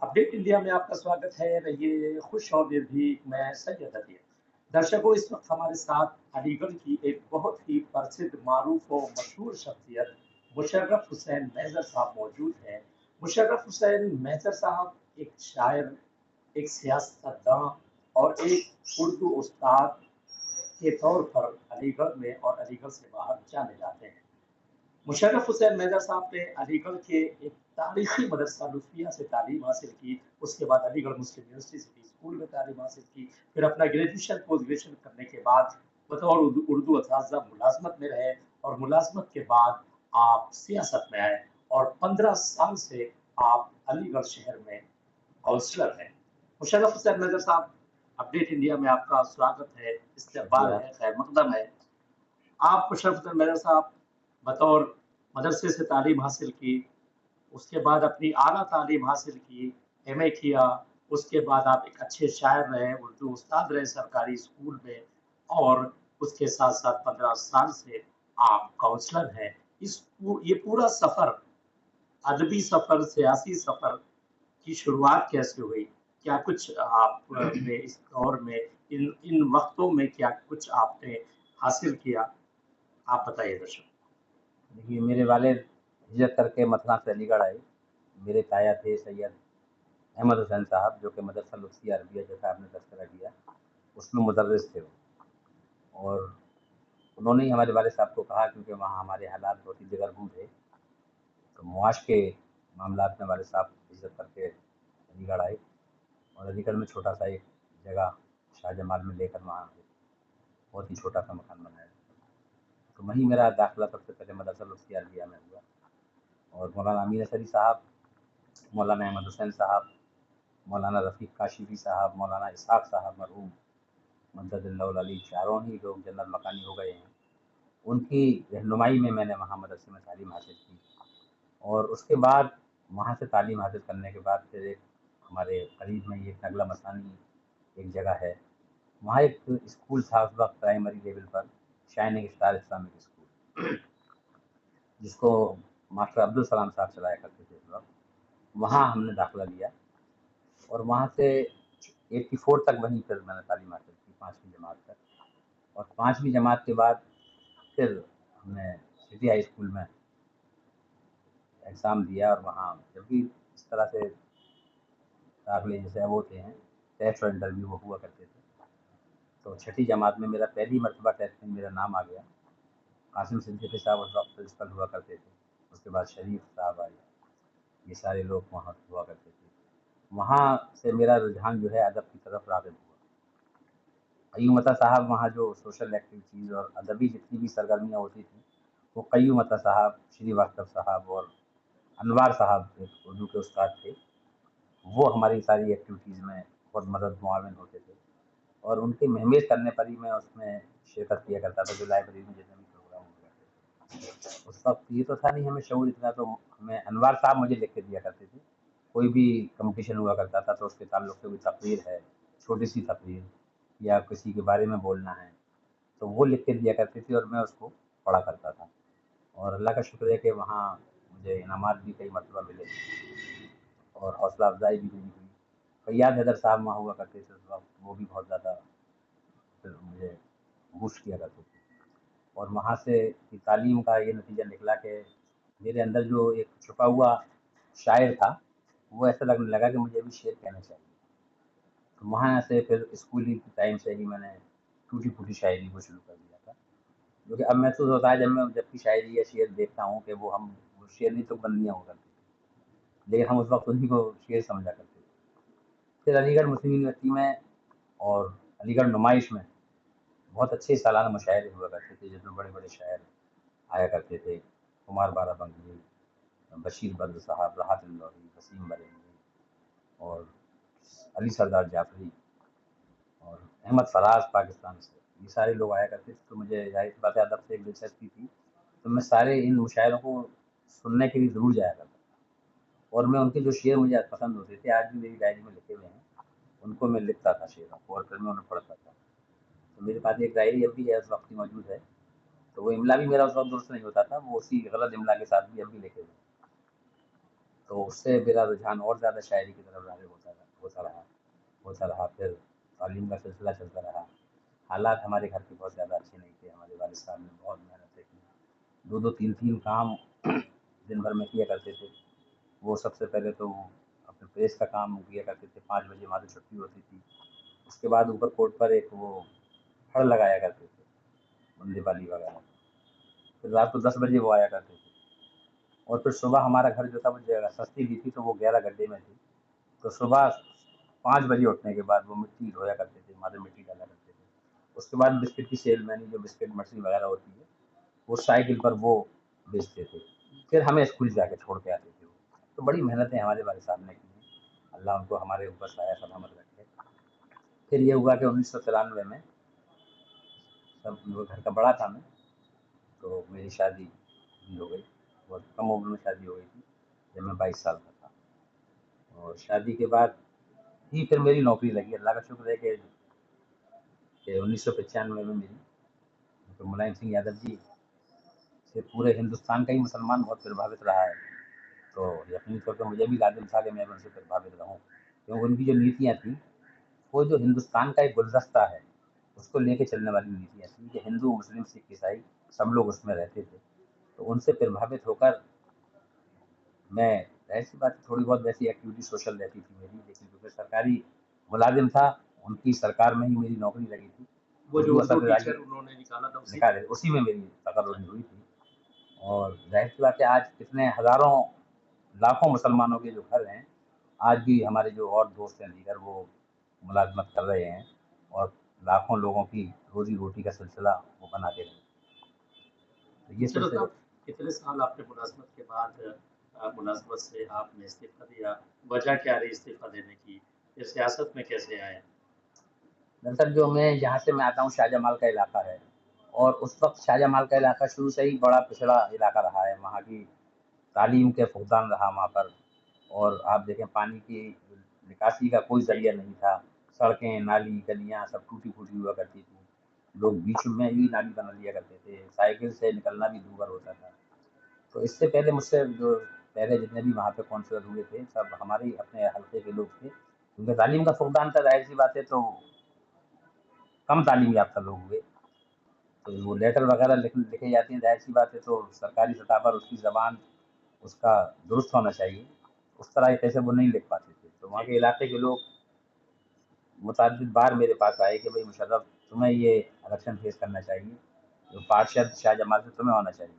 Update India में आपका स्वागत है। रहिए खुश और निर्भीक। मैं सैयद अतीक। दर्शकों, इस वक्त हमारे साथ अलीगढ़ की एक बहुत ही प्रसिद्ध, मारूफ और मशहूर शख्सियत मुशर्रफ हुसैन मेजर साहब मौजूद हैं। मुशर्रफ हुसैन मेजर साहब एक शायर, एक सियासतदान और एक उर्दू उस्ताद के तौर पर अलीगढ़ में और अलीगढ़ से बाहर जाने जाते हैं। मुशर्रफ हुसैन मेजर साहब ने अलीगढ़ के एक तारीखी मदरसा लुत्फिया से तालीम हासिल की। उसके बाद अलीगढ़ मुस्लिम यूनिवर्सिटी स्कूल में तालीम हासिल की। फिर अपना ग्रेजुएशन पोस्ट ग्रेजुएशन करने के बाद बतौर उर्दू असातिज़ा मुलाजमत में रहे और मुलाजमत के बाद आप सियासत में आए और 15 साल से आप अलीगढ़ शहर में काउंसलर हैं। मुशर्रफ हुसैन मेजर साहब, अपडेट इंडिया में आपका स्वागत है, इस्तकबाल शुक्रिया। है, खैर मकदम है। आप मुशर्रफ हुसैन मेजर साहब बतौर मदरसे से तालीम हासिल की, उसके बाद अपनी आला तालीम हासिल की, एमए किया, उसके बाद आप एक अच्छे शायर रहे, उर्दू उस्ताद रहे सरकारी स्कूल में और उसके साथ साथ 15 साल से आप काउंसलर हैं। ये पूरा सफर, अदबी सफर, सियासी सफर की शुरुआत कैसे हुई? क्या कुछ आपने इस दौर में, इन इन वक्तों में क्या कुछ आपने हासिल किया? आप बताइए दर्शक। देखिए, मेरे वालिद हिजरत करके मथुरा से अलीगढ़ आए। मेरे ताया थे सैयद अहमद हुसैन साहब, जो कि मदरसा लुत्फिया अरबिया, जैसा आपने तज़किरा किया, उसमें मुदर्रिस थे वो। और उन्होंने ही हमारे वालिद साहब को कहा, क्योंकि वहाँ हमारे हालात बहुत ही दिगरगूं थे, तो मुआश के मामलात में वालिद साहब हिजरत करके अलीगढ़ आए और अलीगढ़ में छोटा सा एक जगह शाहजमाल में लेकर वहाँ बहुत ही छोटा सा मकान बनाया। तो वहीं मेरा दाखिला सबसे पहले मदरसा लुत्फिया अरबिया में हुआ और मौलाना अमीन असरी साहब, मौलाना अहमद हुसैन साहब, मौलाना रफ़ीक काशिफ़ी साहब, मौलाना इसहाक़ साहब मरहूम मद्ददल्लाहु अली, चारों ही लोग जनरल मकानी हो गए हैं। उनकी रहनुमाई में मैंने वहाँ मदरसे में तालीम हासिल की और उसके बाद वहाँ से तालीम हासिल करने के बाद फिर एक हमारे करीब में ही एक नगला मसानी एक जगह है, वहाँ एक स्कूल था उस वक्त प्राइमरी लेवल पर, शाइनिंग स्टार इस्लामिक स्कूल, जिसको मास्टर अब्दुल सलाम साहब चलाया करते थे उस वक्त। वहाँ हमने दाखिला लिया और वहाँ से 84 तक वहीं फिर मैंने तालीम हासिल की, 5वीं जमात तक। और 5वीं जमात के बाद फिर हमने सिटी हाई स्कूल में एग्ज़ाम दिया और वहाँ जब भी इस तरह से दाखिले जैसे अब होते हैं, टेस्ट और इंटरव्यू वो हुआ करते थे, तो 6ठी जमात में मेरा पहली मरतबा टेस्ट में मेरा नाम आ गया। कासिम सिद्दीकी साहब उस वक्त प्रिंसिपल हुआ करते थे, उसके बाद शरीफ साहब आए, ये सारे लोग वहाँ हुआ करते थे। वहाँ से मेरा रुझान जो है अदब की तरफ राग़िब हुआ। क़य्यूम अता साहब वहाँ जो सोशल एक्टिविटीज़ और अदबी जितनी भी सरगर्मियाँ होती थी, वो क़य्यूम अता साहब, श्रीवास्तव साहब और अनवार साहब एक उर्दू के उस्ताद थे, वो हमारी सारी एक्टिविटीज़ में बहुत मदद मुआविन होते थे और उनके मेहमेज करने पर ही मैं उसमें शिरकत किया करता था, जो लाइब्रेरी में जितने भी प्रोग्राम हुआ करते थे। उस वक्त ये तो था नहीं हमें शऊर इतना, तो हमें अनवार साहब मुझे लिख के दिया करते थे। कोई भी कंपटीशन हुआ करता था तो उसके ताल्लुक से कोई तकरीर है, छोटी सी तकरीर या किसी के बारे में बोलना है, तो वो लिख के दिया करती थी और मैं उसको पढ़ा करता था। और अल्लाह का शुक्र है कि वहाँ मुझे इनामात भी कई मरतबा मिले और हौसला अफजाई भी मेरी हुई। फैयाद हैदर साहब वहाँ हुआ करते थे उस वक्त, वो भी बहुत ज़्यादा फिर मुझे बूस्ट किया करते थे। और वहाँ से की तालीम का ये नतीजा निकला कि मेरे अंदर जो एक छुपा हुआ शायर था, वो ऐसा लगने लगा कि मुझे भी शेर कहना चाहिए। तो वहाँ से फिर स्कूली टाइम से ही मैंने टूटी-फूटी शायरी को शुरू कर दिया था, जो कि अब महसूस होता है जब भी शायरी या शेर देखता हूँ कि वो शेरनी तो बंदियाँ हुआ करती थी, लेकिन हम उस वक्त उन्हीं को शेर समझा करते थे। फिर अलीगढ़ मुस्लिम यूनिवर्सिटी में और अलीगढ़ नुमाइश में बहुत अच्छे सालाना मुशायरे हुआ करते थे, जिसमें बड़े-बड़े शायर आया करते थे। कुमार बाराबंकी, बशीर बद्र साहब, राहत इंदौरी, वसीम बरेलवी और अली सरदार जाफरी और अहमद फराज पाकिस्तान से, ये सारे लोग आया करते थे। तो मुझे ज़ाहिर-सी बात है अदब से एक दिलचस्पी थी, तो मैं सारे इन मुशायरों को सुनने के लिए ज़रूर जाया करता था और मैं उनके जो शेर मुझे पसंद होते थे, आज भी मेरी डायरी में लिखे हुए हैं, उनको मैं लिखता था शेरों को और फिर मैं उन्हें पढ़ता था। तो मेरे पास एक डायरी अब भी है, उस वक्त की मौजूद है, तो वो इमला भी मेरा उस वक्त दुरुस्त नहीं होता था, वो उसी गलत इमला के साथ भी अब भी लिखे हुए हैं। تو اس سے میرا رجحان اور زیادہ شاعری کی طرف راغب ہوتا رہا. پھر تعلیم کا سلسلہ چلتا رہا. حالات ہمارے گھر کے بہت زیادہ اچھے نہیں تھے. ہمارے والد صاحب نے بہت محنتیں کی. دو دو تین تین کام دن بھر میں کیا کرتے تھے. وہ سب سے پہلے تو اپنے پریس کا کام کیا کرتے تھے. 5 بجے ہماری چھٹی ہوتی تھی. اس کے بعد اوپر کوٹ پر ایک وہ پھڑ لگایا کرتے تھے بندے والی وغیرہ. پھر رات کو 10 بجے وہ آیا کرتے تھے. اور پھر صبح ہمارا گھر جو تھا وہ سستی بھی تھی تو وہ 11 گڈھے میں تھی. تو صبح 5 بجے اٹھنے کے بعد وہ مٹی دھویا کرتے تھے. ہمارے مٹی ڈالا کرتے تھے. اس کے بعد بسکٹ کی سیل مینی جو بسکٹ مچھلی وغیرہ ہوتی ہے وہ سائیکل پر وہ بیچتے تھے. پھر ہمیں اسکول جا کے چھوڑ کے آتے تھے. تو بڑی محنتیں ہمارے والد صاحب نے کی ہیں. اللہ ان کو ہمارے اوپر سایہ سلامت رکھے. پھر یہ ہوا کہ 1993 میں سب گھر کا بڑا تھا میں تو میری شادی بھی ہو گئی. بہت کم عمر میں شادی ہو گئی تھی جب میں 22 سال کا تھا. اور شادی کے بعد ہی پھر میری نوکری لگی. اللہ کا شکر ہے کہ 1995 میں میری تو ملائم سنگھ یادو جی سے پورے ہندوستان کا ہی مسلمان بہت پربھاوت رہا ہے. تو یقینی طور پہ مجھے بھی لازم تھا کہ میں ان سے پربھاوت رہوں کیونکہ ان کی جو نیتیاں تھیں وہ جو ہندوستان کا ایک گلدستہ ہے اس کو لے کے چلنے والی نیتیاں تھیں کہ ہندو مسلم سکھ عیسائی سب لوگ اس میں رہتے تھے. تو ان سے پربھاوت ہو کر میں ایسی بات تھوڑی بہت ویسی ایکٹیویٹی سوشل رہتی تھی میری. لیکن کیونکہ سرکاری ملازم تھا ان کی سرکار میں ہی میری نوکری لگی تھی. وہ جو ٹیچر انہوں نے نکالا تھا اسی میں میری تقرری ہوئی تھی. اور ظاہر سی بات ہے آج کتنے ہزاروں لاکھوں مسلمانوں کے جو گھر ہیں آج بھی ہمارے جو اور دوست ہیں دیگر وہ ملازمت کر رہے ہیں اور لاکھوں لوگوں کی روزی روٹی کا سلسلہ وہ بنا دے رہے ہیں. یہ سلسلہ کتنے سال آپ نے ملازمت کے بعد ملازمت سے آپ نے استعفیٰ دیا؟ وجہ کیا رہی استعفیٰ دینے کی؟ پھر سیاست میں کیسے آئے؟ دراصل جو میں جہاں سے میں آتا ہوں شاہ جمال کا علاقہ ہے اور اس وقت شاہ جمال کا علاقہ شروع سے ہی بڑا پچھڑا علاقہ رہا ہے. وہاں کی تعلیم کے فقدان رہا وہاں پر. اور آپ دیکھیں پانی کی نکاسی کا کوئی ذریعہ نہیں تھا. سڑکیں نالی گلیاں سب ٹوٹی پھوٹی ہوا کرتی تھی. لوگ بیچ میں ہی نالی بنا لیا کرتے تھے. سائیکل سے نکلنا بھی دور ہوتا تھا. تو اس سے پہلے مجھ سے جو پہلے جتنے بھی وہاں پہ کونسلر ہوئے تھے سب ہمارے اپنے حلقے کے لوگ تھے. کیونکہ تعلیم کا فقدان تھا ظاہر سی بات ہے تو کم تعلیم یافتہ لوگ ہوئے. تو وہ لیٹر وغیرہ لکھے جاتے ہیں ظاہر سی بات ہے تو سرکاری سطح پر اس کی زبان اس کا درست ہونا چاہیے. اس طرح کیسے وہ نہیں لکھ پاتے تھے. تو وہاں کے علاقے کے لوگ متعدد بار میرے پاس آئے کہ بھائی مشرف تمہیں یہ الیکشن فیس کرنا چاہیے. جو پارشد شاہ جمال سے تمہیں ہونا چاہیے.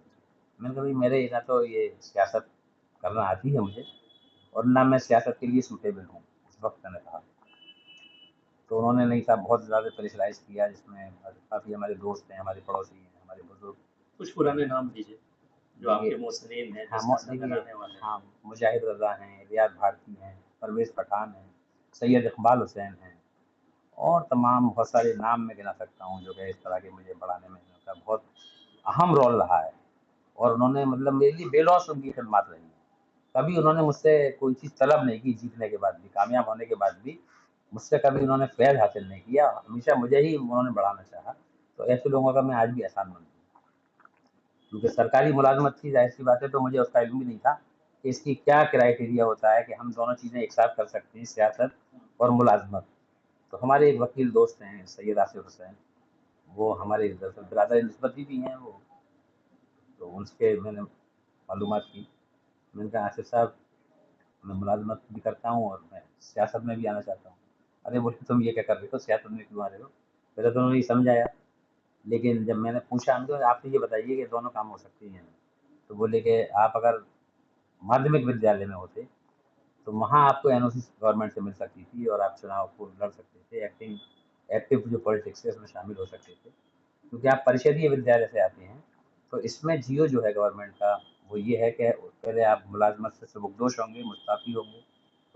میں نے کہا بھائی میرے نہ تو یہ سیاست کرنا آتی ہے مجھے اور نہ میں سیاست کے لیے سوٹیبل ہوں اس وقت میں نے کہا. تو انہوں نے نہیں صاحب بہت زیادہ پریشرائز کیا جس میں کافی ہمارے دوست ہیں ہمارے پڑوسی ہیں ہمارے بزرگ. کچھ پرانے نام دیجیے جو آپ کے محسنین ہیں جس کا سر کرانے والے ہیں. ہاں مجاہد رضا ہیں ریاض بھارتی ہیں پرویز پٹھان ہیں سید اقبال حسین ہیں اور تمام بہت سارے نام میں گنا سکتا ہوں جو کہ اس طرح کے مجھے بڑھانے میں ان کا بہت اہم رول رہا ہے. اور انہوں نے مطلب میرے لیے بے لوث ان کی خدمات رہی ہیں. کبھی انہوں نے مجھ سے کوئی چیز طلب نہیں کی. جیتنے کے بعد بھی کامیاب ہونے کے بعد بھی مجھ سے کبھی انہوں نے فیض حاصل نہیں کیا. ہمیشہ مجھے ہی انہوں نے بڑھانا چاہا. تو ایسے لوگوں کا میں آج بھی احسان مند ہوں. کیونکہ سرکاری ملازمت تھی ظاہر سی بات ہے تو مجھے اس کا علم بھی نہیں تھا کہ اس کی کیا کرائیٹیریا ہوتا ہے کہ ہم دونوں چیزیں ایک ساتھ کر سکتے ہیں سیاست اور ملازمت. تو ہمارے ایک وکیل دوست ہیں سید آصف حسین وہ ہمارے برادر نسبتی بھی ہیں وہ. تو ان کے میں نے معلومات کی. میں نے کہا آصف صاحب میں ملازمت بھی کرتا ہوں اور میں سیاست میں بھی آنا چاہتا ہوں. ارے بولے تم یہ کیا کر رہے ہو سیاست میں کیوں آ رہے ہو. پہلے تو انہوں نے یہ سمجھایا لیکن جب میں نے پوچھا ہم تو آپ سے یہ بتائیے کہ دونوں کام ہو سکتے ہیں. تو بولے کہ آپ اگر مادھمک ودیالیہ میں ہوتے تو وہاں آپ کو این او سی گورنمنٹ سے مل سکتی تھی اور آپ چناؤ کو لڑ سکتے تھے. ایکٹیو جو پالیٹکس ہے اس میں شامل ہو سکتے تھے. کیونکہ آپ پریشدیہ ودیالیہ سے آتے ہیں تو اس میں جیو جو ہے گورنمنٹ کا وہ یہ ہے کہ پہلے آپ ملازمت سے سبکدوش ہوں گے مستعفی ہوں گے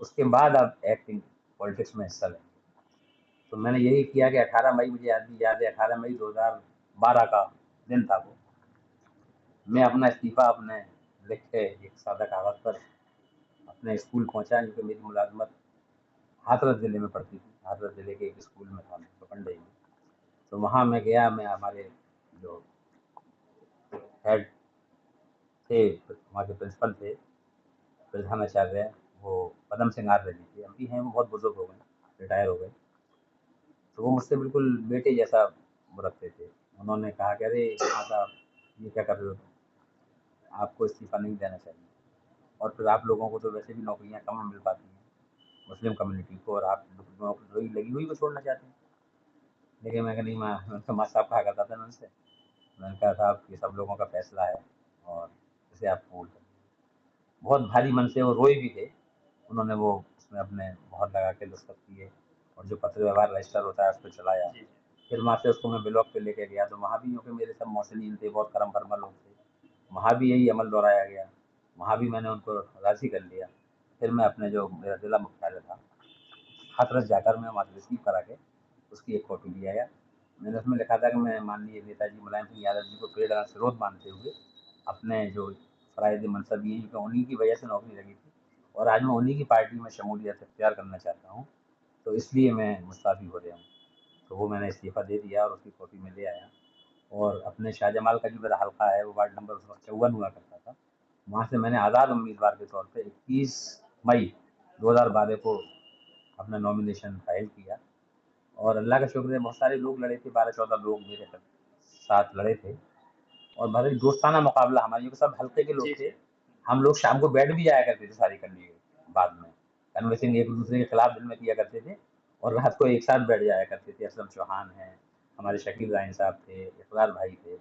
اس کے بعد آپ ایکٹنگ پالیٹکس میں حصہ لیں گے. تو میں نے یہی کیا کہ 18 مئی مجھے یاد ہے 18 مئی 2012 کا دن تھا وہ. میں اپنا استعفیٰ اپنے لکھ کے ایک سادہ کاغذ پر اپنے اسکول پہنچا کیونکہ میری ملازمت ہاتھرس ضلع میں پڑتی تھی. ہاتھرس ضلع کے ایک اسکول میں تھا پکنڈئی میں. تو وہاں میں گیا. میں ہمارے جو ہیڈ تھے وہاں کے پرنسپل تھے प्रधानाचार्य वो पदम सिंह आर्य जी थे, अभी हैं, वो बहुत बुजुर्ग हो गए, रिटायर हो गए। तो वो मुझसे बिल्कुल बेटे जैसा वो रखते थे। उन्होंने कहा कि अरे हाँ साहब, ये क्या कर रहे हो, आपको इस्तीफा नहीं देना चाहिए, और फिर आप लोगों को तो वैसे भी नौकरियां कम मिल पाती हैं मुस्लिम कम्युनिटी को, और आप नौकरी लगी हुई को छोड़ना चाहते हैं। लेकिन मैं कहा नहीं, मैं माँ साहब कहा करता था ना उनसे, मैंने कहा साहब ये सब लोगों का फैसला है और इसे आप कबूल करें। बहुत भारी मन से वो रोए भी थे। उन्होंने वो उसमें अपने मोहर लगा के दस्तखत किए, और जो पत्र व्यवहार रजिस्टर होता है उस पर चलाया। जी, फिर वहाँ से उसको मैं ब्लॉक पे लेके गया, तो वहाँ भी क्योंकि मेरे सब मोहसिनीन थे, बहुत करम फरमा लोग थे, वहाँ भी यही अमल दोहराया गया। वहाँ भी मैंने उनको राज़ी कर लिया। फिर मैं अपने जो मेरा जिला मुख्यालय था हाथरस जाकर मैं वहाँ से रिसीव करा के उसकी एक कॉपी ले आया। मैंने उसमें लिखा था कि मैं माननीय नेताजी मुलायम सिंह यादव जी को प्रेरणा स्रोत मानते हुए अपने जो फ़राइज़ मनसब ये हैं, क्योंकि उन्हीं की वजह से नौकरी लगी थी, और आज मैं उन्हीं की पार्टी में शमूलियत इख्तियार करना चाहता हूँ, तो इसलिए मैं मुस्ताफ़ी हो रहा हूँ। तो वो मैंने इस्तीफ़ा दे दिया और उसकी कॉपी में ले आया, और अपने शाहजमाल का जो मेरा हल्का है वो वार्ड नंबर उस वक्त 54 हुआ करता था, वहाँ से मैंने आज़ाद उम्मीदवार के तौर पे 21 मई 2012 को अपना नॉमिनेशन फाइल किया। और अल्लाह का शुक्र है बहुत सारे लोग लड़े थे, 12-14 लोग मेरे साथ लड़े थे, और बड़ा दोस्ताना मुकाबला हमारे, क्योंकि सब हल्के के जी, लोग थे। जी। हम लोग शाम को बैठ भी जाया करते थे सारी करने के बाद में, कन्वेंसिंग एक दूसरे के खिलाफ दिन में किया करते थे, और रात को एक साथ बैठ जाया करते थे। असलम चौहान हैं, हमारे शकील राइन साहब थे, इकरार भाई थे,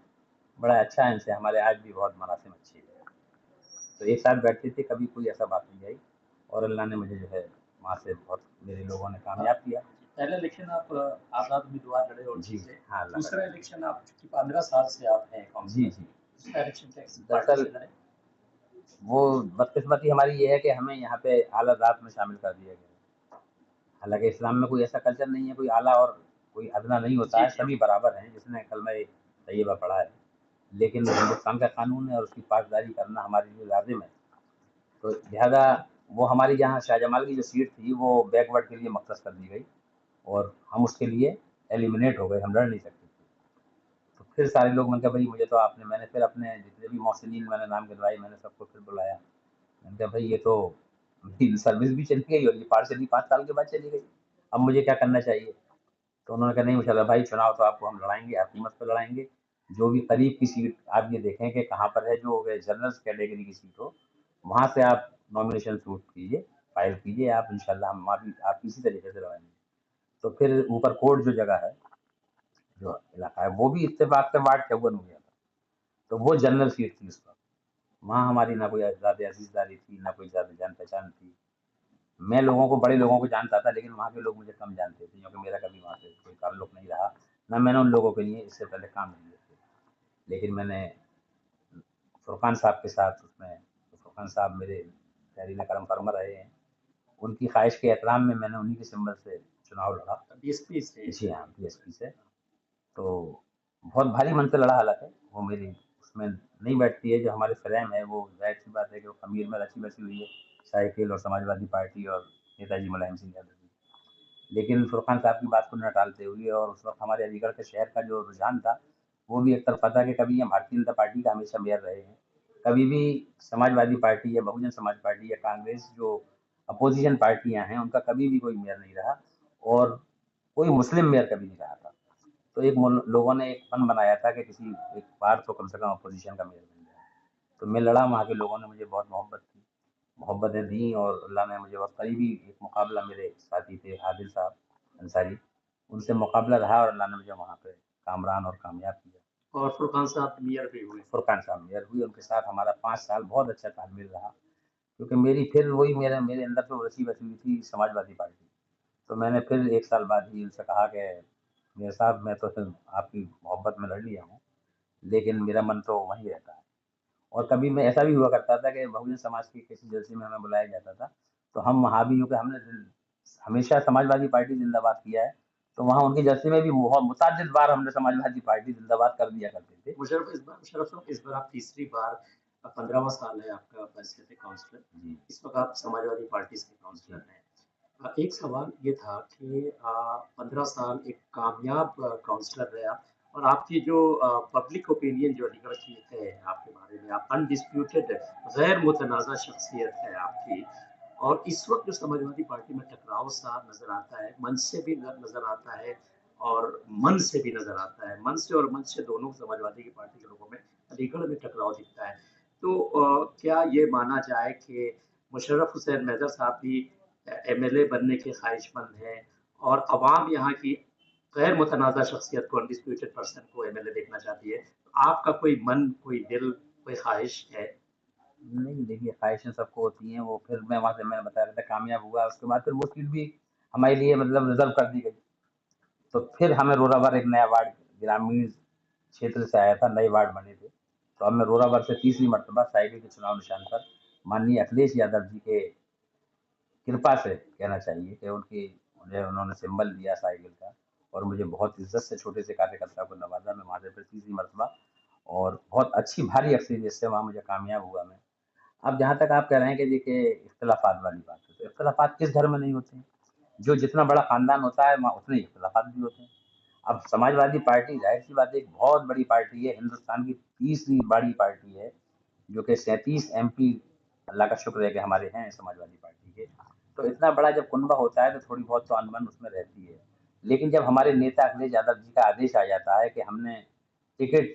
बड़ा अच्छा है इनसे हमारे आज भी बहुत मरासिम अच्छी है। तो एक साथ बैठते थे, कभी कोई ऐसा बात नहीं आई, और अल्लाह ने मुझे जो है वहाँ से बहुत मेरे लोगों ने कामयाब किया। पहला इलेक्शन आप आज़ाद उम्मीदवार लड़े ओल्डी जी से। हाँ, अल्लाह दूसरा का इलेक्शन आप चूँकि 15 साल से आप हैं शुक्र। जी काउंसलर, जी। दूसरा इलेक्शन किस पार्टी दरअसल से लड़े? वो बदकिस्मती हमारी ये है कि हमें यहाँ पे आला ज़ात में शामिल कर दिया गया है। हालांकि इस्लाम में कोई ऐसा कल्चर नहीं है, कोई आला और कोई अदना नहीं होता जी, है, जी। सभी बराबर हैं जिसने कलमा तैयबा पढ़ा है। लेकिन हिंदुस्तान का कानून है और उसकी पासदारी करना हमारे लिए लाजिम है। तो लिहाजा वो हमारी जहाँ शाहजमाल की जो सीट थी वो बैकवर्ड के लिए मख्तस कर दी गई, और हम उसके लिए एलिमिनेट हो गए, हम लड़ नहीं सकते थे। तो फिर सारे लोग, मैंने कहा भाई मुझे तो आपने, मैंने फिर अपने जितने भी मोहसिनीन मैंने नाम गिनवाए, मैंने सबको फिर बुलाया। मैंने कहा भाई ये तो मेरी सर्विस भी चली गई और ये पार्षदी 5 साल के बाद चली गई, अब मुझे क्या करना चाहिए। तो उन्होंने कहा नहीं मुशाल्लाह भाई, चुनाव तो आपको हम लड़ाएंगे, आप कीमत पर लड़ाएंगे। जो भी करीब की सीट आप ये देखें कि कहाँ पर है, जो जनरल कैटेगरी की सीट हो, वहाँ से आप नॉमिनेशन शूट कीजिए, फाइल कीजिए, आप इंशाल्लाह हम अभी आप इसी तरीके से लड़ाएंगे। तो फिर ऊपर कोट जो जगह है, जो इलाका है, वो भी इत्तेफाक से वार्ड 54 हो गया था। तो वो जनरल सीट थी उस वक्त, वहाँ हमारी ना कोई ज़्यादा अजीजदारी थी, ना कोई ज़्यादा जान पहचान थी। मैं लोगों को, बड़े लोगों को जानता था, लेकिन वहाँ के लोग मुझे कम जानते थे, क्योंकि मेरा कभी वहाँ से कोई ताल्लुक नहीं रहा, ना मैंने उन लोगों के लिए इससे पहले काम किए थे। लेकिन मैंने फुरकान साहब के साथ उसमें, तो फुरकान साहब मेरे जहरीला करम फरमा रहे हैं, उनकी ख्वाहिश के एहतराम में मैंने उन्हीं के सिंबल से चुनाव लड़ा। बीएसपी से। जी हाँ, बीएसपी से। तो बहुत भारी मन से लड़ा, हालांकि वो मेरी उसमें नहीं बैठती है, जो हमारे फ्रेम है वो जाहिर सी बात है कि वो खमीर में रची बसी हुई है, साइकिल और समाजवादी पार्टी और नेताजी मुलायम सिंह यादव जी। लेकिन फुरकान साहब की बात को न टालते हुए, और उस वक्त हमारे अलीगढ़ के शहर का जो रुझान था वो भी एक तरफा था कि कभी हम भारतीय जनता पार्टी का हमेशा मेयर रहे हैं, कभी भी समाजवादी पार्टी या बहुजन समाज पार्टी या कांग्रेस जो अपोजिशन पार्टियां हैं उनका कभी भी कोई मेयर नहीं रहा, और कोई मुस्लिम मेयर कभी नहीं रहा था। तो एक लोगों ने एक फन बनाया था कि किसी एक बार तो कम से कम अपोजिशन का मेयर बन जाए। तो मैं लड़ा, वहाँ के लोगों ने मुझे बहुत मोहब्बत की, मोहब्बतें दी, और अल्लाह ने मुझे बहुत करीबी एक मुकाबला, मेरे साथी थे आदिल साहब अंसारी, उनसे मुकाबला रहा, और अल्लाह ने मुझे वहाँ पे कामरान और कामयाब किया। और फुरकान साहब मेयर भी हुए। फुरकान साहब मेयर हुए, उनके साथ हमारा 5 साल बहुत अच्छा तालमेल रहा, क्योंकि मेरी फिर वही मेरे अंदर तो रची बसी हुई थी समाजवादी पार्टी। तो मैंने फिर 1 साल बाद ही उनसे कहा कि मेरे साहब मैं तो फिर आपकी मोहब्बत में लड़ लिया हूँ, लेकिन मेरा मन तो वहीं रहता है। और कभी मैं, ऐसा भी हुआ करता था कि बहुजन समाज के किसी जलसे में हमें बुलाया जाता था, तो हम वहाँ भी, क्योंकि हमने हमेशा समाजवादी पार्टी जिंदाबाद किया है, तो वहाँ उनके जलसे में भी बहुत मुतअद्दिद बार हमने समाजवादी पार्टी जिंदाबाद कर दिया करते थे। मुशर्रफ साहब, इस बार आप तीसरी बार, 15वां साल है आपका हैसियत काउंसलर। जी इस वक्त आप समाजवादी पार्टी से जी। काउंसलर हैं। एक सवाल ये था कि 15 साल एक कामयाब काउंसलर रहे आप, और आपकी जो पब्लिक ओपिनियन जो अलीगढ़ की है आपके बारे में, आप अनडिस्प्यूटेड गैर मुतनाज़ा शख्सियत है आपकी। और इस वक्त जो समाजवादी पार्टी में टकराव सा नजर आता है, मंच से भी नजर आता है और मन से भी नजर आता है, मन से और मंच से दोनों समाजवादी की पार्टी के लोगों में अलीगढ़ में टकराव दिखता है। तो क्या ये माना जाए कि मुशर्रफ हुसैन मैदर साहब भी एमएलए बनने के ख्वाहिशमंद हैं और अवाम यहाँ की गैर मुतनाज़ा शख्सियत को, अनडिस्प्यूटेड पर्सन को एमएलए देखना चाहती है? तो आपका कोई मन, कोई दिल, कोई ख्वाहिश है? नहीं, देखिए ख्वाहिशें सबको होती हैं, वो फिर मैं वहाँ से मैंने बताया था कामयाब हुआ, उसके बाद फिर वो सीट भी हमारे लिए मतलब रिजर्व कर दी गई। तो फिर हमें रोरावर एक नया वार्ड ग्रामीण क्षेत्र से आया था, नए वार्ड बने थे, तो अब मैं रोरावर से तीसरी मरतबा साइकिल के चुनाव निशान पर माननीय अखिलेश यादव जी के कृपा से कहना चाहिए कि उनकी मुझे उन्होंने सिंबल दिया साइकिल का, और मुझे बहुत इज्जत से छोटे से कार्यकर्ता को नवाजा। मैं वहाँ से फिर तीसरी मरतबा और बहुत अच्छी भारी अक्सरियत से वहाँ मुझे कामयाब हुआ मैं। अब जहाँ तक आप कह रहे हैं कि देखिए इख्तलाफात वाली बात है, तो इख्तलाफात किस घर में नहीं होते हैं? जो जितना बड़ा खानदान होता है वहाँ उतने ही इख्तलाफात भी होते हैं। अब समाजवादी पार्टी जाहिर सी बात है एक बहुत बड़ी पार्टी है, हिंदुस्तान की तीसरी बड़ी पार्टी है, जो कि 37 एमपी अल्लाह का शुक्र है कि हमारे हैं समाजवादी पार्टी के। तो इतना बड़ा जब कुनबा होता है तो थोड़ी बहुत तो अनबन उसमें रहती है। लेकिन जब हमारे नेता अखिलेश यादव जी का आदेश आ जाता है कि हमने टिकट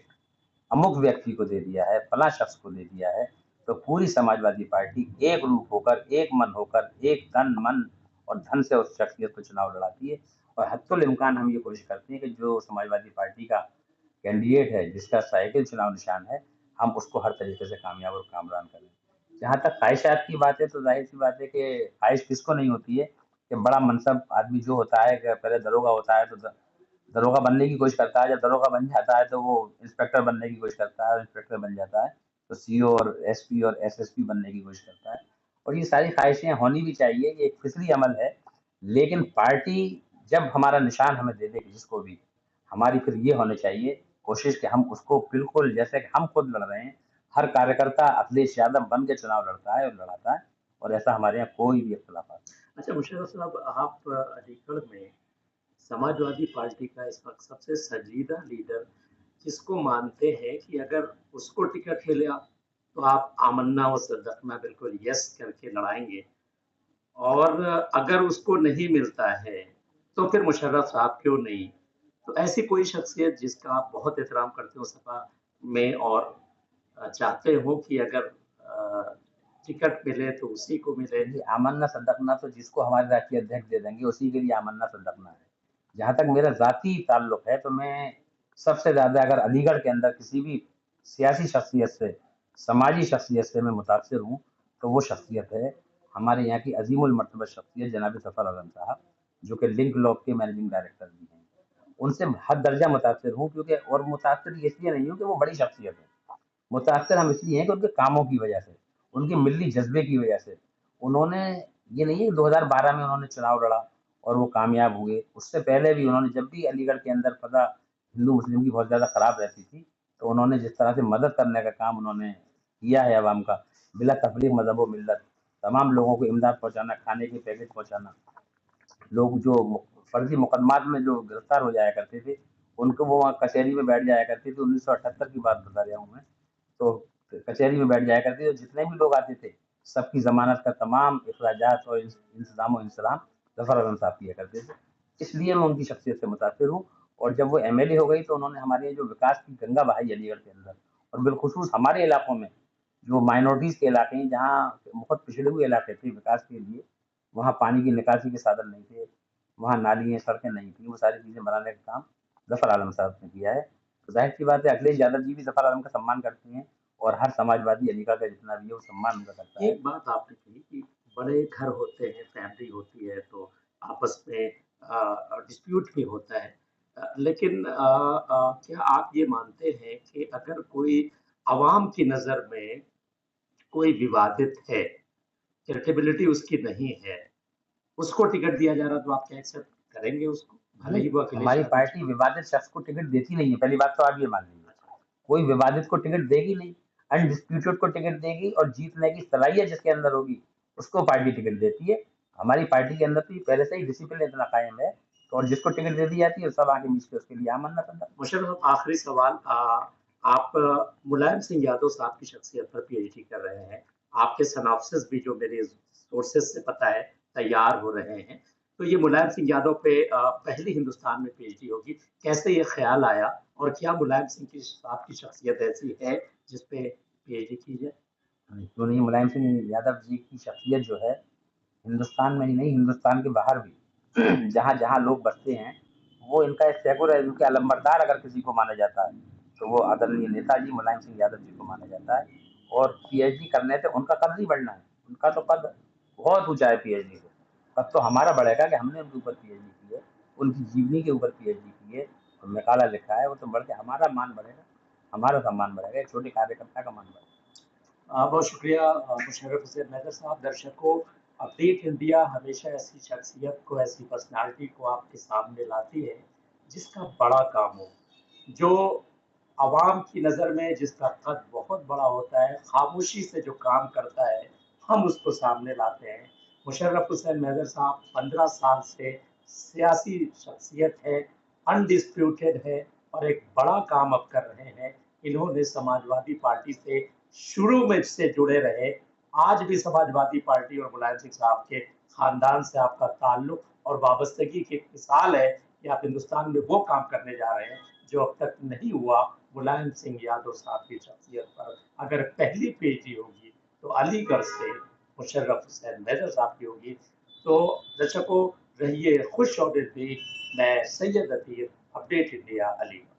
अमुक व्यक्ति को दे दिया है, फला शख्स को दे दिया है, तो पूरी समाजवादी पार्टी एक रूप होकर, एक मन होकर, एक तन मन और धन से उस शख्सियत को चुनाव लड़ाती है। और हत्तुल इम्कान हम ये कोशिश करते हैं कि जो समाजवादी पार्टी का कैंडिडेट है, जिसका साइकिल चुनाव निशान है, हम उसको हर तरीके से कामयाब और कामरान करें। जहाँ तक ख्वाहिशात की बात है, तो जाहिर सी बात है कि ख्वाहिश किसको नहीं होती है कि बड़ा मनसब आदमी जो होता है कि पहले दरोगा होता है तो दरोगा बनने की कोशिश करता है, जब दरोगा बन जाता है तो वो इंस्पेक्टर बनने की कोशिश करता है, और इंस्पेक्टर बन जाता है तो सीओ और एसपी और एसएसपी बनने की कोशिश करता है। और ये सारी ख्वाहिशें होनी भी चाहिए, ये एक फितरी अमल है। लेकिन पार्टी जब हमारा निशान हमें दे देगी जिसको भी, हमारी फिर ये होनी चाहिए कोशिश कि हम उसको बिल्कुल जैसे कि हम खुद लड़ रहे हैं, हर कार्यकर्ता अखिलेश यादव बन के चुनाव लड़ता है और लड़ाता है, और ऐसा हमारे यहाँ कोई भी इख्तलाफ नहीं। अच्छा मुशर्रफ साहब, आप अलीगढ़ में समाजवादी पार्टी का इस वक्त सबसे संजीदा लीडर जिसको मानते हैं कि अगर उसको टिकट मिला तो आप आमन्ना व सद्दकना बिल्कुल यस करके लड़ाएंगे, और अगर उसको नहीं मिलता है तो फिर मुशर्रफ साहब क्यों नहीं? तो ऐसी कोई शख्सियत जिसका आप बहुत एहतराम करते हो सपा में और चाहते हो कि अगर टिकट मिले तो उसी को मिले? जी, आमन्ना सद्दकना तो जिसको हमारे राष्ट्रीय अध्यक्ष दे देंगे उसी के लिए आमन्ना सद्दकना है। जहाँ तक मेरा ज़ाती ताल्लुक है तो मैं सबसे ज़्यादा अगर अलीगढ़ के अंदर किसी भी सियासी शख्सियत से, समाजी शख्सियत से मैं मुतासिर हूँ, तो वो शख्सियत है हमारे यहाँ की अज़ीमुल मर्तबा शख्सियत जनाब ज़फ़र आलम साहब, जो कि लिंक ग्लोब के मैनेजिंग डायरेक्टर भी हैं। उनसे हद दर्जा मुतासिर हूँ, क्योंकि और मुतासिर इसलिए नहीं हूँ कि वो बड़ी शख्सियत है। मुतासिर हम इसलिए हैं कि उनके कामों की वजह से, उनके मिल्ली जज्बे की वजह से। उन्होंने ये नहीं है कि 2012 में उन्होंने चुनाव लड़ा और वो कामयाब हुए, उससे पहले भी उन्होंने जब भी अलीगढ़ के अंदर पता हिंदू मुस्लिम की बहुत ज़्यादा खराब रहती थी, तो उन्होंने जिस तरह से मदद करने का काम उन्होंने किया है अवाम का, बिला तफरीक मजहब व मिल्लत, तमाम लोगों को इमदाद पहुँचाना, खाने के पैकेट पहुँचाना, लोग जो फर्जी मुकदमात में जो गिरफ्तार हो जाया करते थे, उनको वो वहाँ कचहरी में बैठ जाया करते थे। 1978 की बात बता रहा हूँ मैं। तो कचहरी में बैठ जाया करते थे, जितने भी लोग आते थे सबकी जमानत का तमाम अखराजात और इंतजाम इंतजाम जफर आलम साहब किया करते थे। इसलिए मैं उनकी शख्सियत से मुतासिर हूँ। और जब वो एमएलए हो गई तो उन्होंने हमारे जो विकास की गंगा बहाई अलीगढ़ के अंदर, और बिलखसूस हमारे इलाकों में जो माइनॉरिटीज़ के इलाके हैं, जहाँ बहुत पिछड़े हुए इलाके थे विकास के लिए, वहाँ पानी की निकासी के साधन नहीं थे, वहाँ नालियाँ सड़कें नहीं थी, वो सारी चीज़ें बनाने का काम जफर आलम साहब ने किया है। तो जाहिर सी बात है अखिलेश यादव जी भी जफर आलम का सम्मान करते हैं, और हर समाजवादी अलीगढ़ का जितना भी है वो सम्मान उनका करता है। एक बात आपने कही कि बड़े घर होते हैं, फैमिली होती है, तो आपस में डिस्प्यूट भी होता है। लेकिन क्या आप ये मानते हैं कि अगर कोई आवाम की नज़र में कोई विवादित है, क्रेडिबिलिटी उसकी नहीं है, उसको टिकट दिया जा रहा तो आप क्या एक्सेप्ट करेंगे उसको? भले नहीं, ही वो अखिलेश हमारी यादव जी पार्टी हो। विवादित शख्स को टिकट देती नहीं है, पहली बात तो आप ये मान लीजिए। कोई विवादित को टिकट देगी नहीं, अनडिस्प्यूटेड को टिकट देगी, और जीतने की सलाहियत जिसके अंदर होगी उसको पार्टी टिकट देती है। हमारी पार्टी के अंदर तो ये पहले से ही डिसिप्लिन इतना कायम है तो और जिसको टिकट दे दी जाती है सब आके मीच के उसके लिए आमन्ना करता। मुशर्रफ, आखिरी सवाल, आप मुलायम सिंह यादव साहब की शख्सियत पर पीएचडी कर रहे हैं। आपके सनाप्सिस भी जो मेरे सोर्सेज से पता है तैयार हो रहे हैं, तो ये मुलायम सिंह यादव पे पहली हिंदुस्तान में पीएचडी होगी। कैसे ये ख्याल आया और क्या मुलायम सिंह की साहब की शख्सियत ऐसी है जिस पे पीएचडी की जाए? क्यों नहीं, मुलायम सिंह यादव जी की शख्सियत जो है हिंदुस्तान में ही नहीं, हिंदुस्तान के बाहर भी जहाँ जहाँ लोग बसते हैं, वो इनका एक सेकुलर, इनके अलंबरदार अगर किसी को माना जाता है तो वो आदरणीय नेताजी मुलायम सिंह यादव जी को माना जाता है। और पीएचडी करने से उनका कद नहीं बढ़ना है, उनका तो कद बहुत ऊंचा है पीएचडी से। कद तो हमारा बढ़ेगा कि हमने उनके ऊपर पीएचडी की है, उनकी जीवनी के ऊपर पीएचडी की है और मकाला लिखा है, वो तो बढ़ के हमारा मान बढ़ेगा, हमारा सम्मान बढ़ेगा, एक छोटे कार्यकर्ता का मान बढ़ेगा। बहुत शुक्रिया मुशर्रफ हुसैन मैदर साहब। दर्शकों, अपडेट इंडिया हमेशा ऐसी शख्सियत को, ऐसी पर्सनालिटी को आपके सामने लाती है जिसका बड़ा काम हो, जो आवाम की नज़र में जिसका कद बहुत बड़ा होता है, खामोशी से जो काम करता है, हम उसको सामने लाते हैं। मुशर्रफ हुसैन मैदर साहब 15 साल से सियासी शख्सियत है, अनडिस्प्यूटेड है और एक बड़ा काम अब कर रहे हैं। इन्होंने समाजवादी पार्टी से शुरू में से जुड़े रहे, आज भी समाजवादी पार्टी और मुलायम सिंह साहब के खानदान से आपका ताल्लुक और वाबस्तगी की एक मिसाल है कि आप हिंदुस्तान में वो काम करने जा रहे हैं जो अब तक नहीं हुआ। मुलायम सिंह यादव साहब की शख्सियत पर अगर पहली पीएचडी होगी तो अलीगढ़ से मुशर्रफ हुसैन मैदर साहब की होगी। तो दर्शकों, रहिए खुश और निर्भीक। मैं सैयद अतीक, अपडेट इंडिया, अलीगढ़।